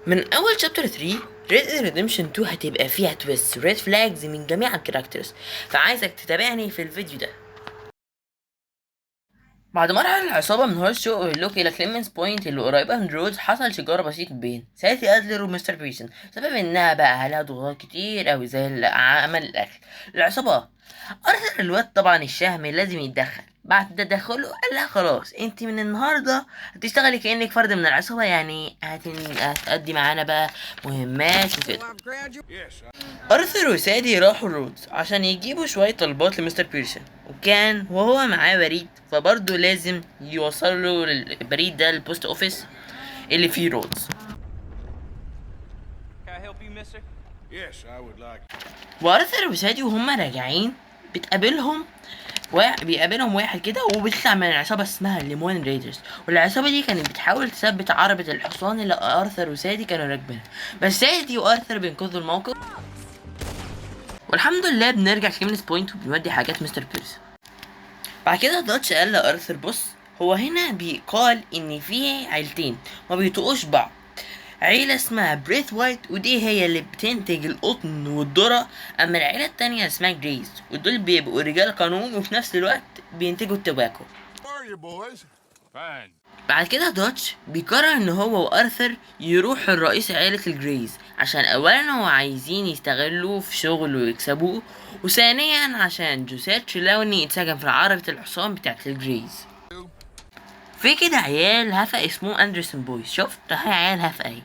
من اول شابتر 3 ريد ريديمشن 2 هتبقى فيها تويست ريد فلاجز من جميع الكاركترز، فعايزك تتابعني في الفيديو ده. بعد ما رحل العصابة من هورس شو لوك إلى كليمنس بوينت اللي قريبة من رودز، حصل شجارة بسيطة بين ساتي أدلر ومستر بيرسون بسبب إنها بقى عليها ضغوطات كتير أوي زي عمل الأكل. العصابة أرثر الواد طبعا الشهم لازم يتدخل. بعد تدخله قال لها خلاص انت من النهارده هتشتغلي كأنك فرد من العصابة، يعني هتأدي معانا بقى مهمات وكده. أرثر وسادي راحوا رودز عشان يجيبوا شوية طلبات لمستر بيرسون، وكان وهو معاه بريد فبرضه لازم يوصلوا البريد ده للبوست اوفيس اللي فيه رودز. وأرثر وسادي وهم راجعين بيقابلهم واحد كده وبيطلع من عصابة اسمها ليمون ريدرز، والعصابة دي كانت بتحاول تثبت عربة الحصان اللي أرثر وسادي كانوا راكبينها، بس سادي وأرثر بينقذوا الموقف. والحمد لله بنرجع كيمنس بوينت وبنودي حاجات مستر بيرسون. بعد كده داتش قال لأرثر بص، هو هنا بيقال ان في عيلتين ما بيطقوش بعض، عيلة اسمها بريث وايت ودي هي اللي بتنتج القطن والذرة، اما العيلة التانية اسمها جريز ودول بيبقوا رجال قانون وفي نفس الوقت بينتجوا التباكو. بعد كده داتش بيقرر ان هو وارثر يروحوا لرئيس عيلة الجريز عشان اولا هو عايزين يستغلوه في شغل ويكسبوه، وثانيا عشان جوزيف تريلاوني يتسجن في عربة الحصان بتاعت الجريز. في كده عيال هفا اسمه اندرسون بويز، شفت هاي عيال هفا اهي،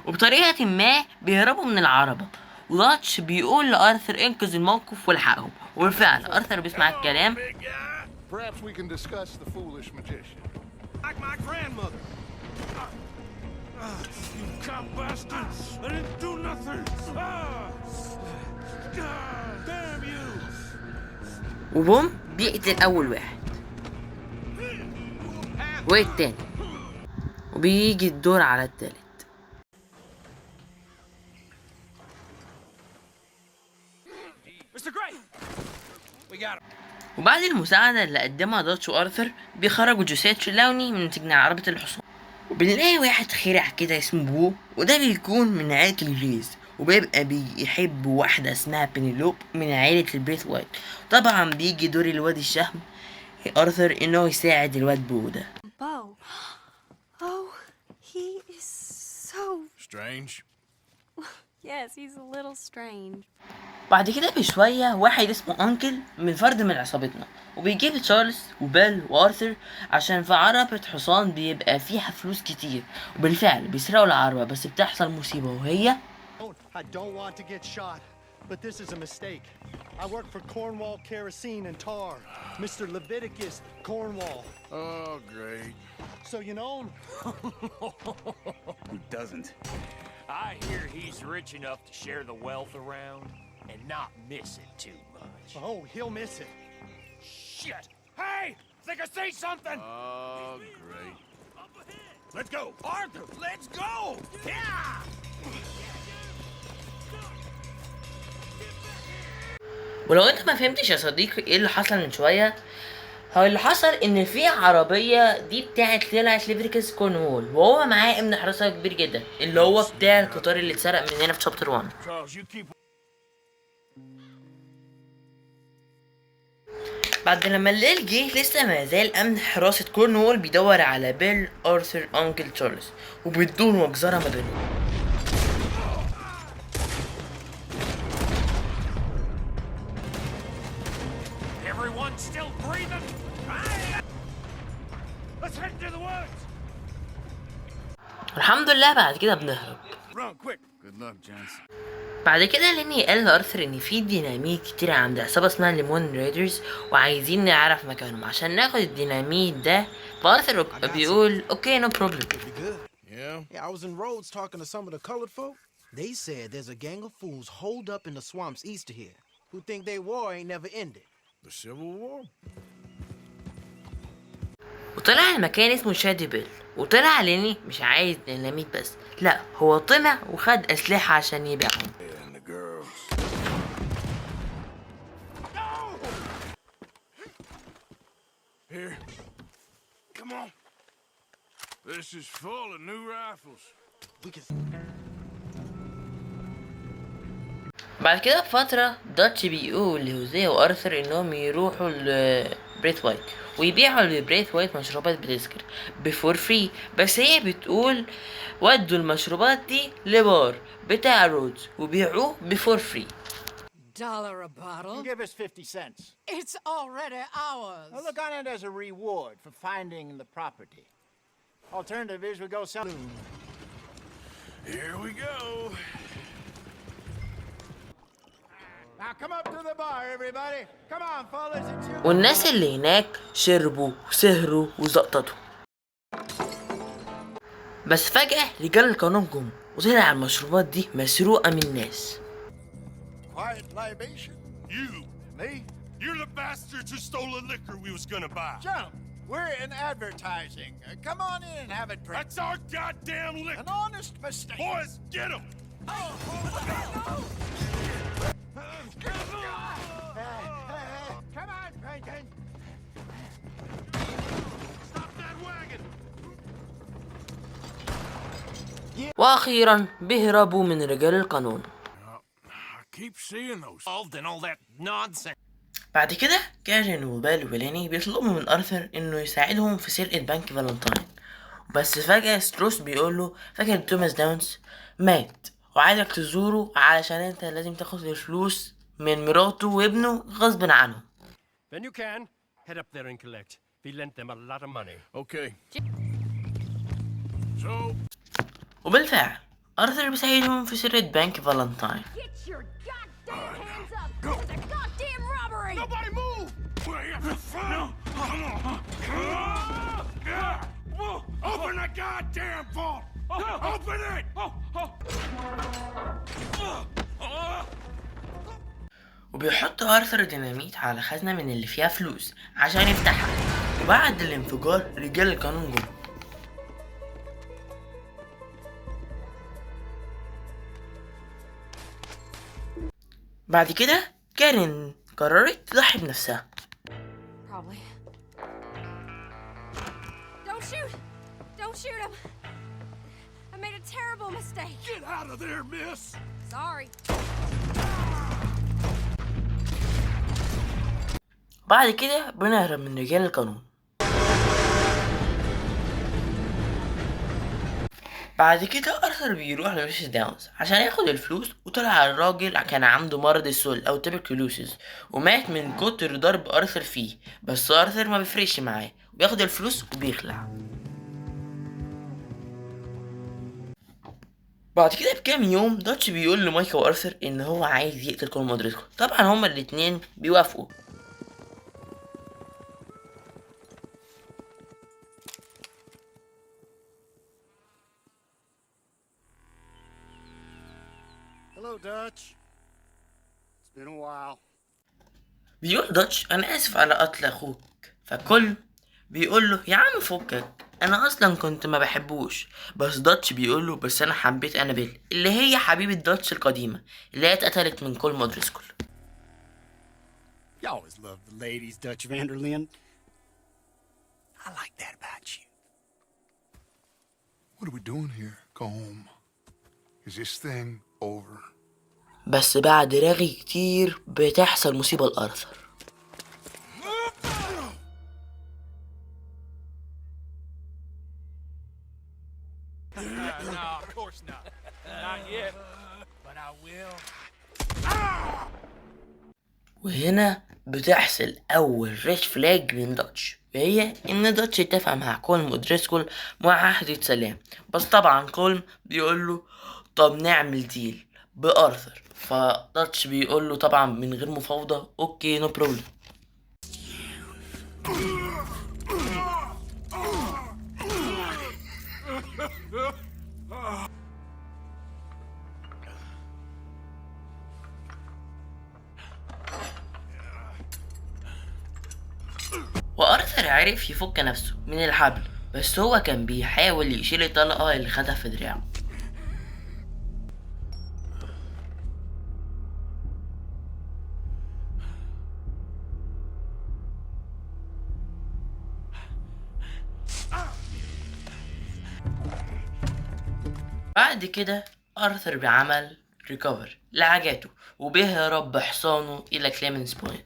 وبطريقة ما بيهربوا من العربة، وداتش بيقول لارثر انقذ الموقف والحقهم، وبالفعل ارثر بيسمع الكلام. Like my grandmother. You cop bastard! I didn't do nothing! Damn you! وبوم بيقتل اول واحد والتاني، وبيجي الدور على التالت. Mr. Gray! We got him. وبعد المساعدة اللي قدمها داتش وارثر بيخرجوا جوزيف تريلاوني من سجن عربة الحصان، وبنلاقي واحد خرع كده اسمه بو، وده بيكون من عائلة الجريز وبيبقى بيحب واحدة اسمها بينيلوب من عائلة البريث وايت. طبعا بيجي دور الواد الشهم ارثر انه يساعد الواد بو ده. Bo. Oh, he is so Strange. yes, he's a little strange. بعد كده بشوية واحد اسمه أنكل من فرد من عصابتنا وبيجيب تشارلز وبيل وارثر عشان في عربة حصان بيبقى فيها فلوس كتير، وبالفعل بيسرقوا العربة بس بتحصل مصيبة وهي I don't want to get shot, but this is a mistake. I work for Cornwall Kerosene and Tar, Mr. Leviticus Cornwall. Oh, great. So you know him? Who doesn't? I hear he's rich enough to share the wealth around and not miss it too much. Oh, he'll miss it. Shit! Hey! I think I see something! Oh, great. Let's go! Arthur, let's go! Yeah! ولو انت ما فهمتش يا صديقي ايه اللي حصل من شوية، هو اللي حصل ان في عربية دي بتاعت طلعت ليفريكس كورنوول وهو معاه امن حراسة كبير جدا اللي هو بتاع القطار اللي اتسرق مننا في شابتر 1. Charles, you keep... بعد لما الليل جه لسه ما زال امن حراسة كورنوول بيدور على بيل ارثر انكل تشارلز، وبتدور مجزرة ما بينهم. Everyone still breathing? Let's head to the woods! والحمد لله بعد كده بنهرب. Run quick. Good luck, Johnson. بعد كده لاني قال لارثر ان في ديناميت كتير عند عصابة اسمها ليمون ريدرز وعايزين نعرف مكانهم عشان ناخد الديناميت ده، فارثر بيقول اوكي نو بروبلم. Yeah? Yeah, I was in Rhodes talking to some of the colored folk. They said there's a gang of fools holed up in the swamps east of here who think their war ain't never ended. The Civil War? وطلع المكان اسمه شادي بيل، وطلع لاني مش عايز ديناميت بس، لا هو طلع وخد اسلحة عشان يبيعهم. And the girls. Here. Come on. This is full of new rifles. We can. بعد كده بفترة داتش بيقول لهوزيه وارثر انهم يروحوا لبريث وايت ويبيعوا لبريث وايت مشروبات بتسكر بفور فري، بس هي بتقول ودوا المشروبات دي لبار بتاع رودز وبيعوه بفور فري. $1 a bottle? Give us 50 cents. It's already ours. Well, look on it as a reward for finding the property. Alternative is we go sell. Here we go. Now come up to the bar, everybody. Come on, fellas. It's your. والناس اللي هناك شربوا وسهروا وزقططوا، بس فجأة رجال القانون جم وطلع المشروبات دي مسروقة من الناس. Quiet libation. You. Me? You're the bastards who stole the liquor we was gonna buy. Jump. We're in advertising. Come on in and have a drink. That's our goddamn liquor. An honest mistake. Boys, get him. Come on, Brendan. Stop that wagon. وأخيرا بيهربوا من رجال القانون. I keep seeing those. Involved in all that nonsense. بعد كده كارين وبال وبيلاني بيطلبوا من أرثر إنه يساعدهم في سرقة بنك فالنتاين، بس فجأة ستروس بيقوله فاكر توماس داونز مات وعايزك تزوره علشان انت لازم تاخد الفلوس من مراته وابنه غصب عنه. Then you can head up there and collect. We lent them a lot of money. Okay. So, وبالفعل أرثر بيساعدهم في سرقة بنك فالنتاين. Get your goddamn hands up! It's a goddamn robbery! nobody move. No, come on. Open the goddamn vault. Open it. وبيحط أرثر ديناميت على خزنة من اللي فيها فلوس عشان يفتحها، وبعد الانفجار رجال القانون جم. بعد كده كارين قررت تضحي بنفسها. Probably. Don't shoot! Don't shoot him! I made a terrible mistake. Get out of there, miss. Sorry. بعد كده بنهرب من رجال القانون. بعد كده أرثر بيروح لميسيس داونز عشان ياخد الفلوس، وطلع الراجل كان عنده مرض السل أو tuberculosis ومات من كتر ضرب أرثر فيه، بس أرثر ما بيفرقش معاه وبياخد الفلوس وبيخلع. بعد كده بكام يوم داتش بيقول لمايكا وأرثر إن هو عايز يقتل كل مدرسكم، طبعا هما الاتنين بيوافقوا. Hello, Dutch. It's been a while. بيقول داتش أنا آسف على قتل أخوك، فكل بيقول له يا عم فكك أنا أصلا كنت ما بحبوش، بس داتش بيقول له بس أنا حبيت أنابيل اللي هي حبيبة داتش القديمة اللي هي اتقتلت من كل مدرسكل. You always loved the ladies, Dutch Vanderlyn. I like that about you. What are we doing here? Go home. Is this thing over? بس بعد رغي كتير بتحصل مصيبة لأرثر. No, of course not. Not yet. But I will. وهنا بتحصل أول ريد فلاج من داتش، وهي إن داتش اتفق مع كولم ودريسكول معاهدة سلام، بس طبعا كولم بيقوله طب نعمل ديل بأرثر، فداتش بيقوله طبعا من غير مفاوضة اوكي نو بروبلم. وأرثر عرف يفك نفسه من الحبل، بس هو كان بيحاول يشيل الطلقة اللي خدها في دراعه. بعد كده ارثر بعمل ريكفر لحاجاته وبيهرب بحصانه الى كليمنس بوينت.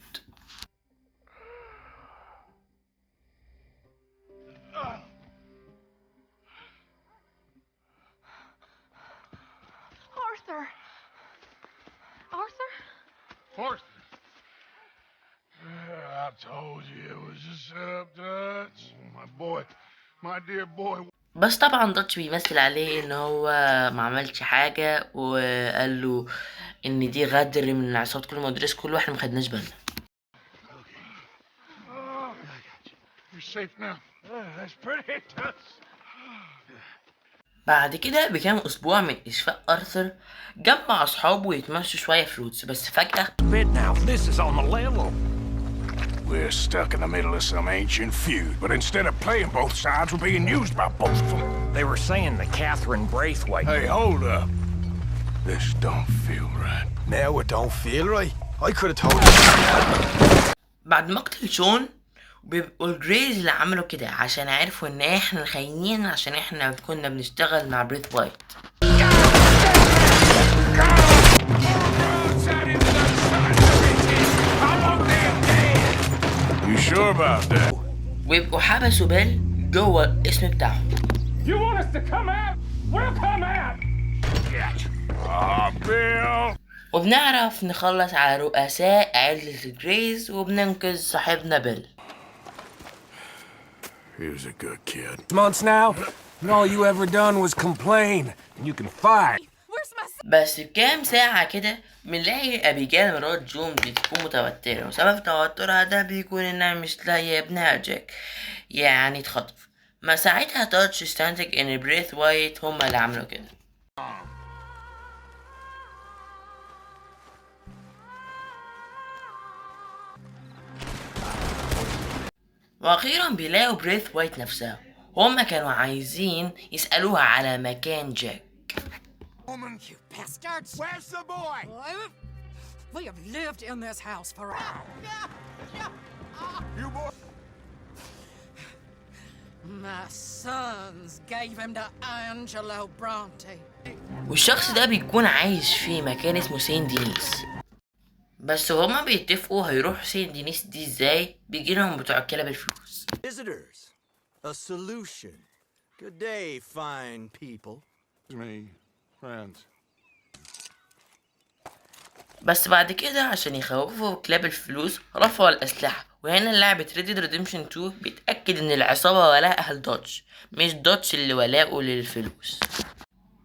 Arthur! Arthur? Arthur. I told you it was a setup, Dutch. My boy, my dear boy. بس طبعا داتش بيمثل عليه ان هو ما عملش حاجه، وقال له ان دي غدر من عصابه كل مدرس كله واحنا ما خدناش بالنا. You're safe now. That's pretty, Dutch. بعد كده بكام اسبوع من اشفاء ارثر جمع اصحابه يتمشوا شويه في رودز، بس فجاه Bit now. This is on the level. We're stuck in the middle of some ancient feud, but instead of playing both sides, we're being used by both of them. They were saying the Catherine Braithwaite. Hey, hold up. This don't feel right. Now it don't feel right. I could have told you. بعد مقتل شون بيبقوا الجريز اللي عملوا كده عشان عرفوا ان احنا خاينين عشان احنا كنا بنشتغل مع بريث وايت. You sure about that? ويبقوا حبسوا بيل جوه الاسم بتاعهم. You want us to come out? We'll come out! Bill. وبنعرف نخلص على رؤساء عيلة الجريز وبننقذ صاحبنا بيل. He was a good kid. Months now, and all you ever done was complain. And you can fight. Where's my son? بس بكام ساعة كده بنلاقي أبيجال مرات جون بتكون متوترة، وسبب توترها ده بيكون إنها مش لاقية ابنها جاك، يعني اتخطف. ما ساعتها تاتش استنتج إن بريث وايت هما اللي عملوا كده. وأخيرا بيلاقوا بريث وايت نفسها، هما كانوا عايزين يسألوها على مكان جاك. You bastards! Where's the boy? We have lived in this house for You boy. My sons gave him to Angelo Bronte. والشخص ده بيكون عايش في مكان اسمه سين دينيس، بس هما بيتفقوا هيروحوا سين دينيس دي ازاي. بيجيلهم بتوع الكلاب الفلوس. Visitors. A solution. Good day, fine people. Me, friends. بس بعد كده عشان يخوفوا كلاب الفلوس رفعوا الأسلحة، وهنا لعبة Red Dead Redemption 2 بيتأكد إن العصابة ولاء أهل دوتش، مش دوتش اللي ولاؤه للفلوس.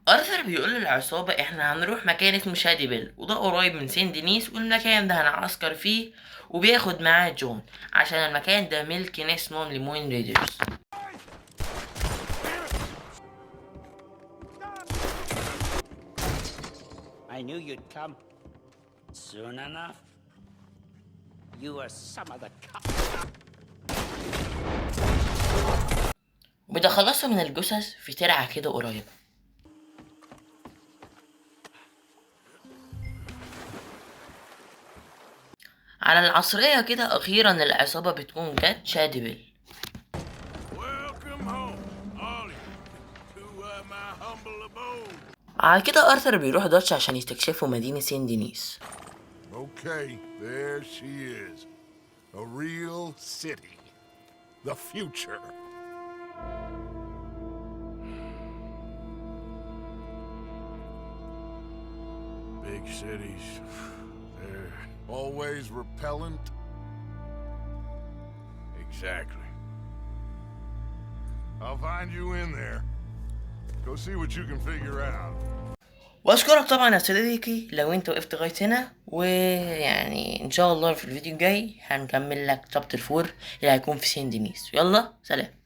أرثر بيقول للعصابة إحنا هنروح مكان اسمه شادي بيل، وده قريب من سين دينيس، والمكان ده هنعسكر فيه، وبياخد معاه جون عشان المكان ده ملك ناس اسمهم ليمون ريدرز. I knew you'd come. Soon enough. You were some of the cops. وبيتخلصوا من الجثث في ترعة كده قريبة. على العصرية كده أخيرا العصابة بتكون جت شادي بيل. Welcome home, all of you, to my humble abode. على كده أرثر بيروح دوتش عشان يستكشفوا مدينة سين دينيس. Okay, there she is. A real city. The future. Big cities. They're always repellent. Exactly. I'll find you in there. Go see what you can figure out. واشكرك طبعا يا صديقي لو انت وقفت لغايه هنا، ويعني ان شاء الله في الفيديو الجاي هنكمل لك شابتر 4 اللي هيكون في سين دينيس. يلا سلام.